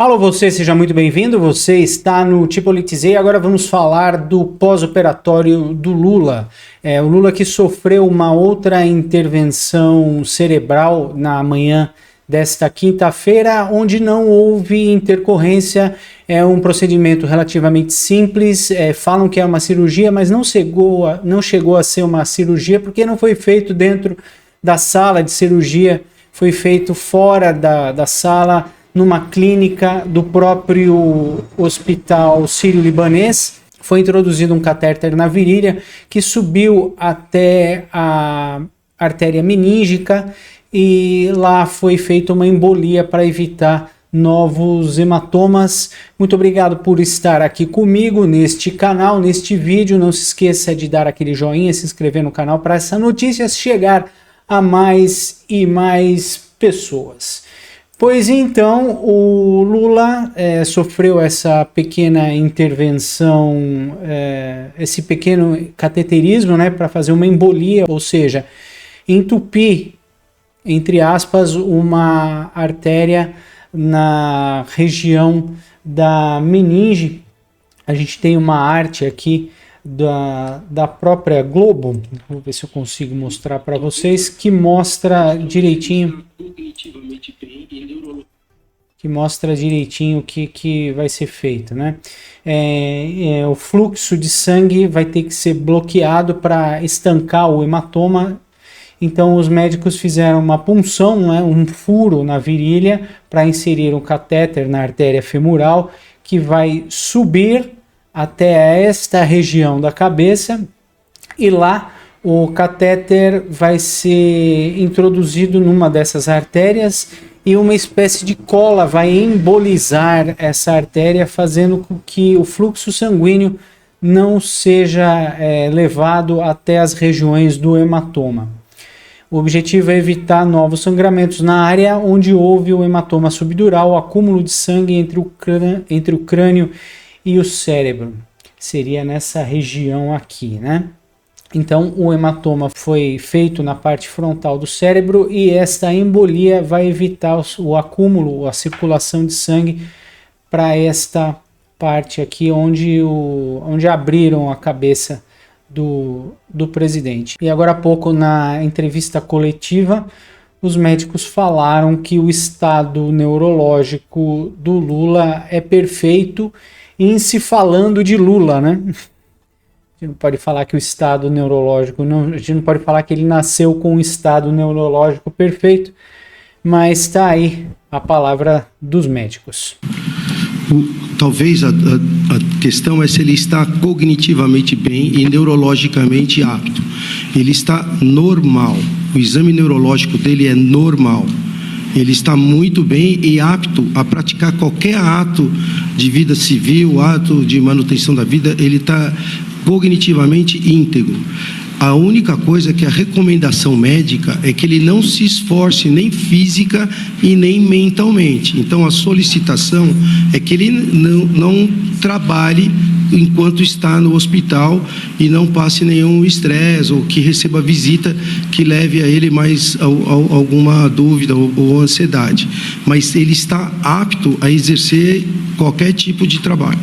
Alô, você, seja muito bem-vindo. Você está no Te Politizei. Agora vamos falar do pós-operatório do Lula. O Lula que sofreu uma outra intervenção cerebral na manhã desta quinta-feira, onde não houve intercorrência. É um procedimento relativamente simples. Falam que é uma cirurgia, mas não chegou a ser uma cirurgia porque não foi feito dentro da sala de cirurgia, foi feito fora da sala, numa clínica do próprio Hospital Sírio-Libanês. Foi introduzido um catéter na virilha que subiu até a artéria meníngica e lá foi feita uma embolia para evitar novos hematomas. Muito obrigado por estar aqui comigo neste canal, neste vídeo. Não se esqueça de dar aquele joinha, se inscrever no canal para essa notícia chegar a mais e mais pessoas. Pois então, o Lula sofreu essa pequena intervenção, esse pequeno cateterismo, né, para fazer uma embolia, ou seja, entupir, entre aspas, uma artéria na região da meninge. A gente tem uma arte aqui da própria Globo, vou ver se eu consigo mostrar para vocês, que mostra direitinho o que vai ser feito, né? O fluxo de sangue vai ter que ser bloqueado para estancar o hematoma. Então os médicos fizeram uma punção, né, um furo na virilha para inserir um catéter na artéria femoral que vai subir até esta região da cabeça, e lá o catéter vai ser introduzido numa dessas artérias e uma espécie de cola vai embolizar essa artéria, fazendo com que o fluxo sanguíneo não seja levado até as regiões do hematoma. O objetivo é evitar novos sangramentos na área onde houve o hematoma subdural, o acúmulo de sangue entre o crânio e o cérebro. Seria nessa região aqui, né? Então o hematoma foi feito na parte frontal do cérebro e esta embolia vai evitar o acúmulo, a circulação de sangue para esta parte aqui onde abriram a cabeça do presidente. E agora há pouco, na entrevista coletiva, os médicos falaram que o estado neurológico do Lula é perfeito, em se falando de Lula, né? A gente não pode falar que o estado neurológico, a gente não pode falar que ele nasceu com um estado neurológico perfeito, mas está aí a palavra dos médicos. Talvez a questão é se ele está cognitivamente bem e neurologicamente apto. Ele está normal, o exame neurológico dele é normal. Ele está muito bem e apto a praticar qualquer ato de vida civil, ato de manutenção da vida, ele está cognitivamente íntegro. A única coisa que a recomendação médica é que ele não se esforce nem física e nem mentalmente. Então a solicitação é que ele não trabalhe enquanto está no hospital e não passe nenhum estresse ou que receba visita que leve a ele mais alguma dúvida ou ansiedade. Mas ele está apto a exercer qualquer tipo de trabalho.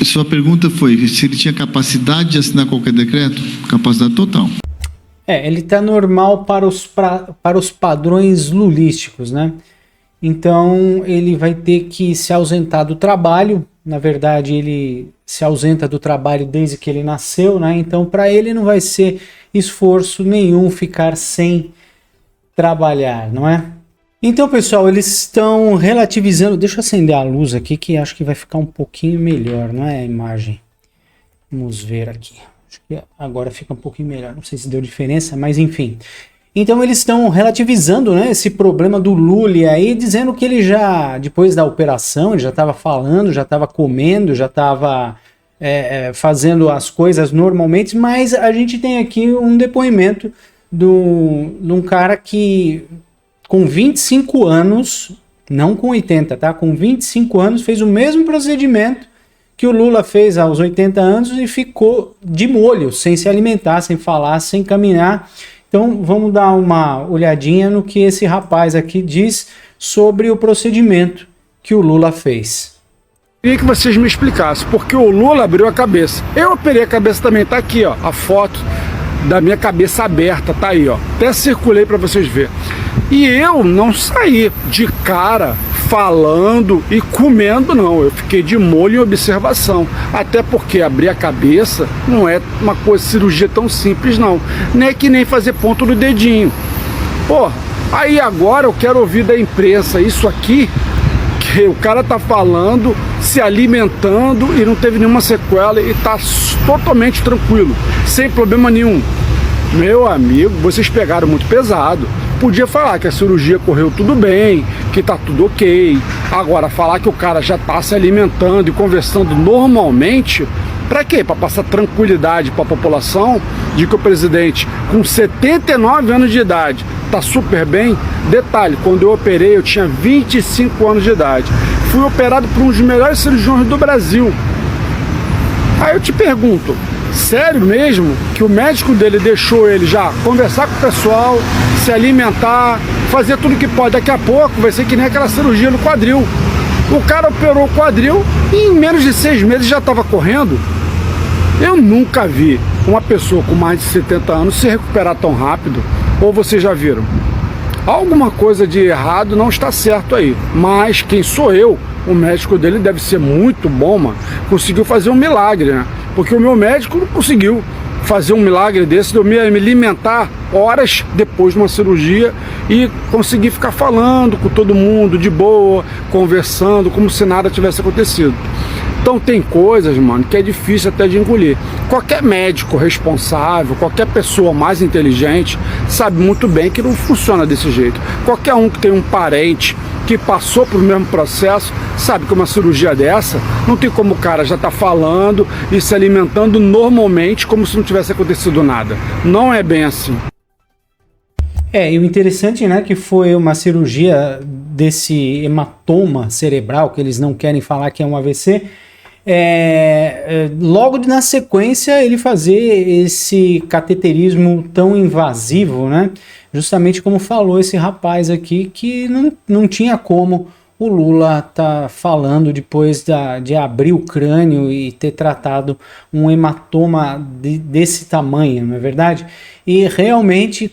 Sua pergunta foi se ele tinha capacidade de assinar qualquer decreto? Capacidade total. Ele está normal para os padrões lulísticos, né? Então ele vai ter que se ausentar do trabalho. Na verdade, ele se ausenta do trabalho desde que ele nasceu, né? Então para ele não vai ser esforço nenhum ficar sem trabalhar, não é? Então, pessoal, eles estão relativizando. Deixa eu acender a luz aqui, que acho que vai ficar um pouquinho melhor, não é a imagem? Vamos ver aqui. Acho que agora fica um pouquinho melhor. Não sei se deu diferença, mas enfim. Então, eles estão relativizando, né, esse problema do Lula aí, dizendo que ele já, depois da operação, ele já estava falando, já estava comendo, já estava fazendo as coisas normalmente, mas a gente tem aqui um depoimento de um cara que, com 25 anos, não com 80, tá? Com 25 anos, fez o mesmo procedimento que o Lula fez aos 80 anos e ficou de molho, sem se alimentar, sem falar, sem caminhar. Então, vamos dar uma olhadinha no que esse rapaz aqui diz sobre o procedimento que o Lula fez. Queria que vocês me explicassem, porque o Lula abriu a cabeça. Eu operei a cabeça também, tá aqui, ó, a foto da minha cabeça aberta, tá aí, ó. Até circulei para vocês verem. E eu não saí de cara falando e comendo, não. Eu fiquei de molho em observação. Até porque abrir a cabeça não é uma coisa, cirurgia tão simples, não. Não é que nem fazer ponto no dedinho. Pô, aí agora eu quero ouvir da imprensa isso aqui, que o cara tá falando, se alimentando e não teve nenhuma sequela e tá totalmente tranquilo, sem problema nenhum. Meu amigo, vocês pegaram muito pesado. Podia falar que a cirurgia correu tudo bem, que tá tudo ok. Agora, falar que o cara já tá se alimentando e conversando normalmente, pra quê? Pra passar tranquilidade pra população de que o presidente, com 79 anos de idade, tá super bem. Detalhe, quando eu operei, eu tinha 25 anos de idade. Fui operado por um dos melhores cirurgiões do Brasil. Aí eu te pergunto, sério mesmo que o médico dele deixou ele já conversar com o pessoal, se alimentar, fazer tudo que pode? Daqui a pouco vai ser que nem aquela cirurgia no quadril. O cara operou o quadril e em menos de 6 meses já estava correndo. Eu nunca vi uma pessoa com mais de 70 anos se recuperar tão rápido. Ou vocês já viram? Alguma coisa de errado não está certo aí. Mas quem sou eu? O médico dele deve ser muito bom, mano. Conseguiu fazer um milagre, né? Porque o meu médico não conseguiu fazer um milagre desse de eu me alimentar horas depois de uma cirurgia e conseguir ficar falando com todo mundo de boa, conversando, como se nada tivesse acontecido. Então tem coisas, mano, que é difícil até de engolir. Qualquer médico responsável, qualquer pessoa mais inteligente sabe muito bem que não funciona desse jeito. Qualquer um que tem um parente que passou pelo mesmo processo sabe que uma cirurgia dessa não tem como o cara já tá falando e se alimentando normalmente como se não tivesse acontecido nada. Não é bem assim. E o interessante, né, que foi uma cirurgia desse hematoma cerebral, que eles não querem falar que é um AVC, logo na sequência ele fazer esse cateterismo tão invasivo, né? Justamente como falou esse rapaz aqui, que não tinha como o Lula tá falando depois de abrir o crânio e ter tratado um hematoma desse tamanho, não é verdade? E realmente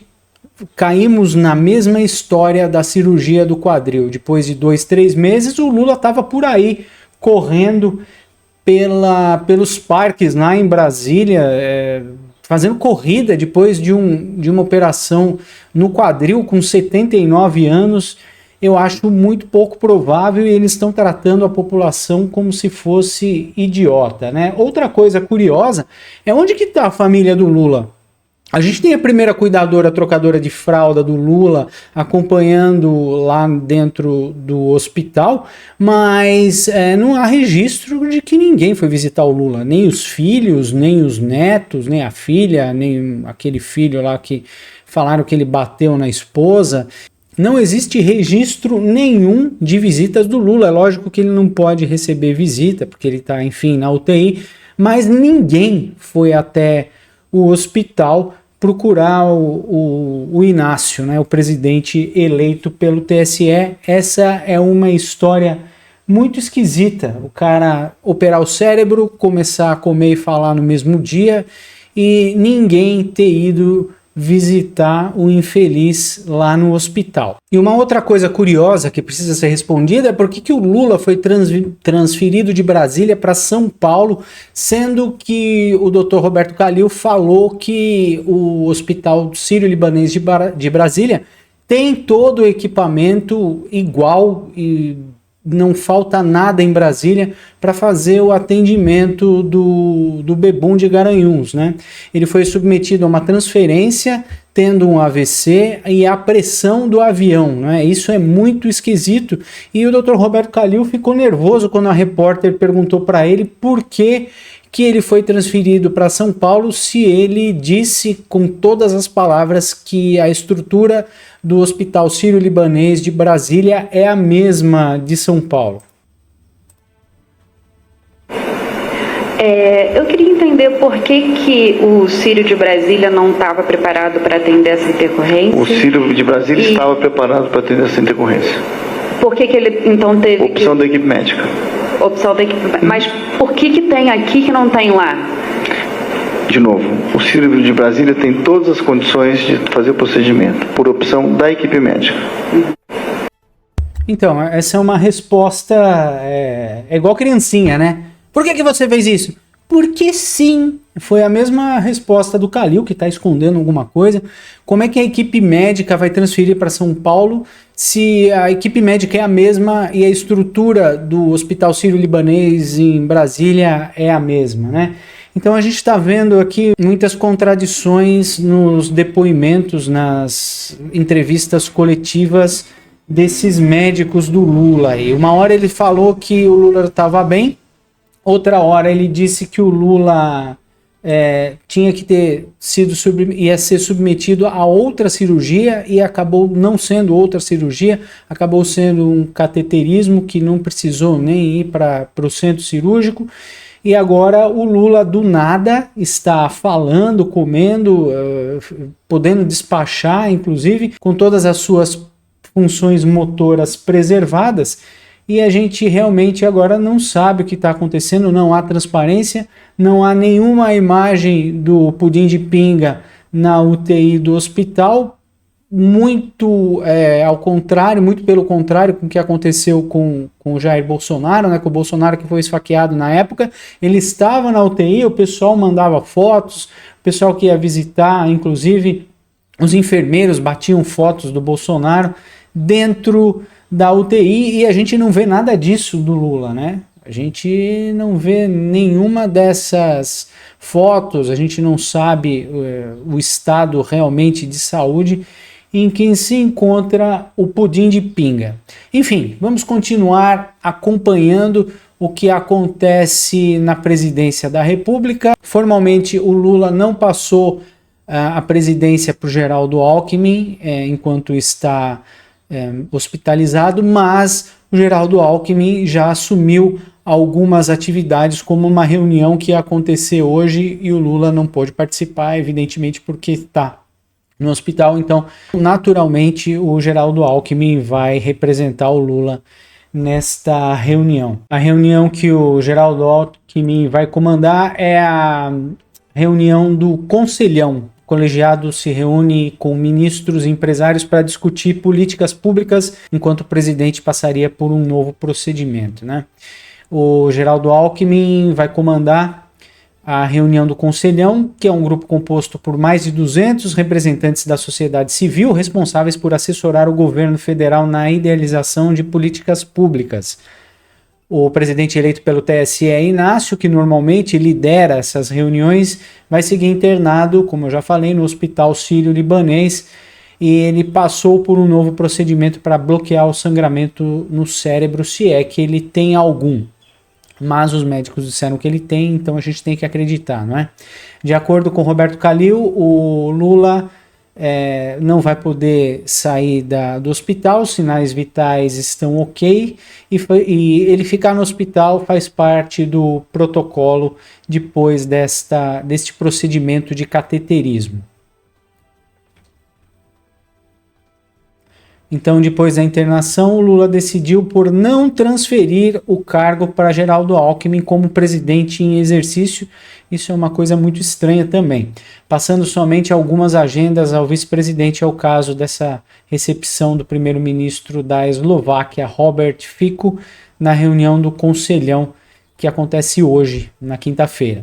caímos na mesma história da cirurgia do quadril. Depois de 2, 3 meses, o Lula estava por aí correndo pelos parques lá em Brasília, fazendo corrida depois de uma operação no quadril com 79 anos. Eu acho muito pouco provável e eles estão tratando a população como se fosse idiota, né? Outra coisa curiosa é onde que está a família do Lula. A gente tem a primeira cuidadora, trocadora de fralda do Lula acompanhando lá dentro do hospital, mas não há registro de que ninguém foi visitar o Lula, nem os filhos, nem os netos, nem a filha, nem aquele filho lá que falaram que ele bateu na esposa. Não existe registro nenhum de visitas do Lula. É lógico que ele não pode receber visita, porque ele está, enfim, na UTI, mas ninguém foi até o hospital procurar o Inácio, né, o presidente eleito pelo TSE. Essa é uma história muito esquisita. O cara operar o cérebro, começar a comer e falar no mesmo dia e ninguém ter ido visitar o infeliz lá no hospital. E uma outra coisa curiosa que precisa ser respondida é por que o Lula foi transferido de Brasília para São Paulo, sendo que o Dr. Roberto Calil falou que o Hospital Sírio-Libanês de Brasília tem todo o equipamento igual e não falta nada em Brasília para fazer o atendimento do bebum de Garanhuns, né? Ele foi submetido a uma transferência, tendo um AVC e a pressão do avião, né? Isso é muito esquisito. E o Dr. Roberto Calil ficou nervoso quando a repórter perguntou para ele por que ele foi transferido para São Paulo, se ele disse com todas as palavras que a estrutura do Hospital Sírio-Libanês de Brasília é a mesma de São Paulo. Eu queria entender por que o Sírio de Brasília não estava preparado para atender essa intercorrência. O Sírio de Brasília estava preparado para atender essa intercorrência. por que ele então teve Opção da equipe médica. opção da equipe? Mas por que tem aqui que não tem lá? De novo, o Sírio de Brasília tem todas as condições de fazer o procedimento, por opção da equipe médica. Então, essa é uma resposta, é igual criancinha, né? Por que você fez isso? Porque sim, foi a mesma resposta do Calil, que está escondendo alguma coisa. Como é que a equipe médica vai transferir para São Paulo se a equipe médica é a mesma e a estrutura do Hospital Sírio-Libanês em Brasília é a mesma, né? Então a gente está vendo aqui muitas contradições nos depoimentos, nas entrevistas coletivas desses médicos do Lula. E uma hora ele falou que o Lula estava bem, outra hora ele disse que o Lula tinha que ter sido ia ser submetido a outra cirurgia e acabou não sendo outra cirurgia, acabou sendo um cateterismo que não precisou nem ir para o centro cirúrgico. E agora o Lula do nada está falando, comendo, podendo despachar, inclusive, com todas as suas funções motoras preservadas, e a gente realmente agora não sabe o que está acontecendo, não há transparência, não há nenhuma imagem do pudim de pinga na UTI do hospital, muito ao contrário, muito pelo contrário com o que aconteceu com o Jair Bolsonaro, né, com o Bolsonaro que foi esfaqueado na época. Ele estava na UTI, o pessoal mandava fotos, o pessoal que ia visitar, inclusive os enfermeiros batiam fotos do Bolsonaro dentro da UTI, e a gente não vê nada disso do Lula, né? A gente não vê nenhuma dessas fotos, a gente não sabe o estado realmente de saúde em quem se encontra o pudim de pinga. Enfim, vamos continuar acompanhando o que acontece na presidência da República. Formalmente, o Lula não passou a presidência para o Geraldo Alckmin enquanto está hospitalizado, mas o Geraldo Alckmin já assumiu algumas atividades, como uma reunião que ia acontecer hoje e o Lula não pôde participar, evidentemente porque está no hospital. Então, naturalmente, o Geraldo Alckmin vai representar o Lula nesta reunião. A reunião que o Geraldo Alckmin vai comandar é a reunião do Conselhão. O colegiado se reúne com ministros e empresários para discutir políticas públicas, enquanto o presidente passaria por um novo procedimento, né? O Geraldo Alckmin vai comandar a reunião do Conselhão, que é um grupo composto por mais de 200 representantes da sociedade civil responsáveis por assessorar o governo federal na idealização de políticas públicas. O presidente eleito pelo TSE, Inácio, que normalmente lidera essas reuniões, vai seguir internado, como eu já falei, no Hospital Sírio-Libanês, e ele passou por um novo procedimento para bloquear o sangramento no cérebro, se é que ele tem algum. Mas os médicos disseram que ele tem, então a gente tem que acreditar, não é? De acordo com Roberto Calil, o Lula não vai poder sair do hospital, os sinais vitais estão ok, e ele ficar no hospital faz parte do protocolo depois deste procedimento de cateterismo. Então, depois da internação, o Lula decidiu por não transferir o cargo para Geraldo Alckmin como presidente em exercício. Isso é uma coisa muito estranha também. Passando somente algumas agendas ao vice-presidente, é o caso dessa recepção do primeiro-ministro da Eslováquia, Robert Fico, na reunião do Conselhão, que acontece hoje, na quinta-feira.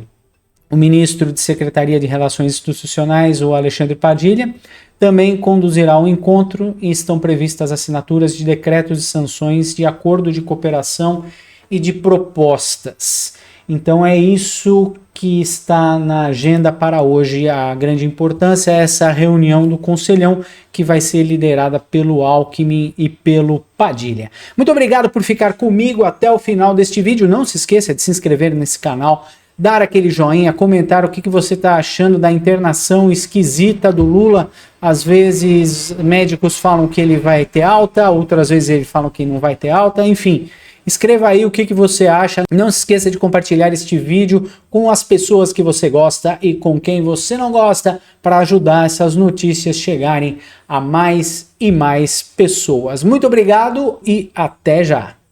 O ministro de Secretaria de Relações Institucionais, o Alexandre Padilha, também conduzirá o encontro e estão previstas assinaturas de decretos e sanções de acordo de cooperação e de propostas. Então é isso que está na agenda para hoje. A grande importância é essa reunião do Conselhão, que vai ser liderada pelo Alckmin e pelo Padilha. Muito obrigado por ficar comigo até o final deste vídeo. Não se esqueça de se inscrever nesse canal, dar aquele joinha, comentar o que você está achando da internação esquisita do Lula. Às vezes médicos falam que ele vai ter alta, outras vezes eles falam que não vai ter alta, enfim. Escreva aí o que você acha. Não se esqueça de compartilhar este vídeo com as pessoas que você gosta e com quem você não gosta, para ajudar essas notícias chegarem a mais e mais pessoas. Muito obrigado e até já!